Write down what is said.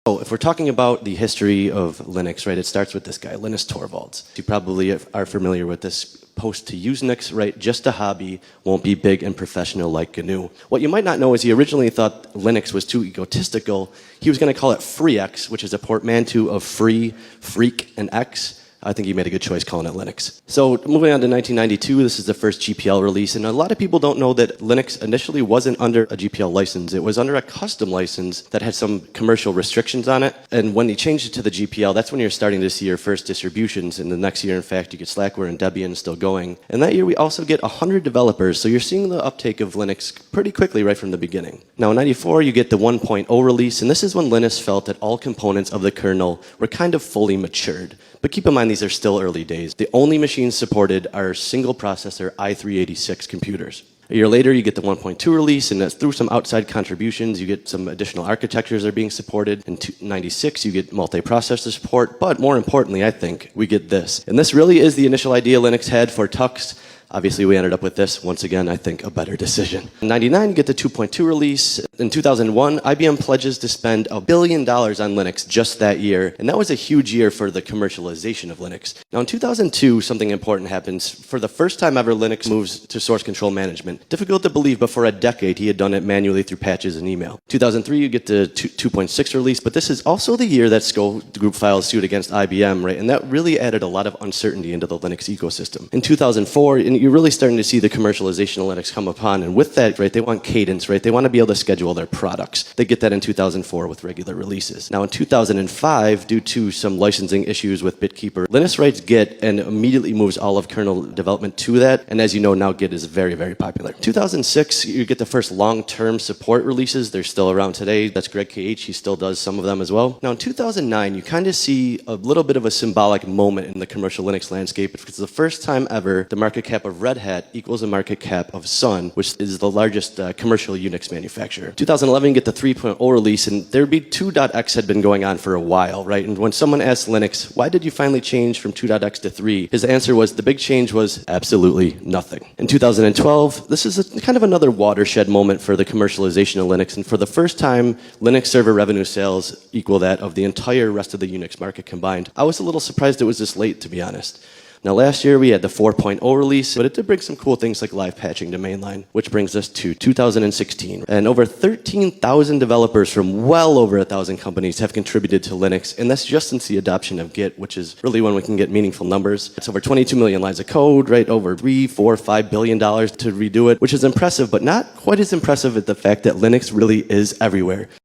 So if we're talking about the history of Linux, right, it starts with this guy, Linus Torvalds. You probably are familiar with this post to Usenix, right, just a hobby, won't be big and professional like GNU. What you might not know is he originally thought Linux was too egotistical. He was going to call it FreeX, which is a portmanteau of free, freak, and X. I think he made a good choice calling it Linux. So moving on to 1992, this is the first GPL release, and a lot of people don't know that Linux initially wasn't under a GPL license. It was under a custom license that had some commercial restrictions on it, and when he changed it to the GPL, that's when you're starting to see your first distributions, and the next year, in fact, you get Slackware and Debian still going. And that year, we also get 100 developers, so you're seeing the uptake of Linux pretty quickly right from the beginning. Now, in 94, you get the 1.0 release, and this is when Linus felt that all components of the kernel were kind of fully matured. But keep in mind, these are still early days. The only machines supported are single processor i386 computers. A year later, you get the 1.2 release, and through some outside contributions, you get some additional architectures that are being supported. In 96, you get multi-processor support, but more importantly, I think, we get this. And this really is the initial idea Linux had for Tux. Obviously, we ended up with this. Once again, I think a better decision. In 99, you get the 2.2 release. In 2001, IBM pledges to spend $1 billion on Linux just that year, and that was a huge year for the commercialization of Linux. Now, in 2002, something important happens. For the first time ever, Linux moves to source control management. Difficult to believe, but for a decade, he had done it manually through patches and email. 2003, you get the 2.6 release, but this is also the year that Sko group filed suit against IBM, right? And that really added a lot of uncertainty into the Linux ecosystem. In 2004, you're really starting to see the commercialization of Linux come upon, and with that, right, they want cadence, right? They want to be able to schedule their products. They get that in 2004 with regular releases. Now in 2005, due to some licensing issues with BitKeeper, Linus writes Git and immediately moves all of kernel development to that, and as you know, now Git is very, very popular. 2006, you get the first long-term support releases. They're still around today. That's Greg KH. He still does some of them as well. Now in 2009, you kind of see a little bit of a symbolic moment in the commercial Linux landscape. It's the first time ever the market cap of Red Hat equals the market cap of Sun, which is the largest commercial Unix manufacturer. 2011, you get the 3.0 release, and there'd be 2.x had been going on for a while, right? And when someone asked Linux, why did you finally change from 2.x to 3? His answer was, the big change was absolutely nothing. In 2012, this is kind of another watershed moment for the commercialization of Linux, and for the first time, Linux server revenue sales equal that of the entire rest of the Unix market combined. I was a little surprised it was this late, to be honest. Now last year we had the 4.0 release, but it did bring some cool things like live patching to mainline, which brings us to 2016. And over 13,000 developers from well over 1,000 companies have contributed to Linux, and that's just since the adoption of Git, which is really when we can get meaningful numbers. It's over 22 million lines of code, right? Over $3, $4, $5 billion to redo it, which is impressive, but not quite as impressive as the fact that Linux really is everywhere.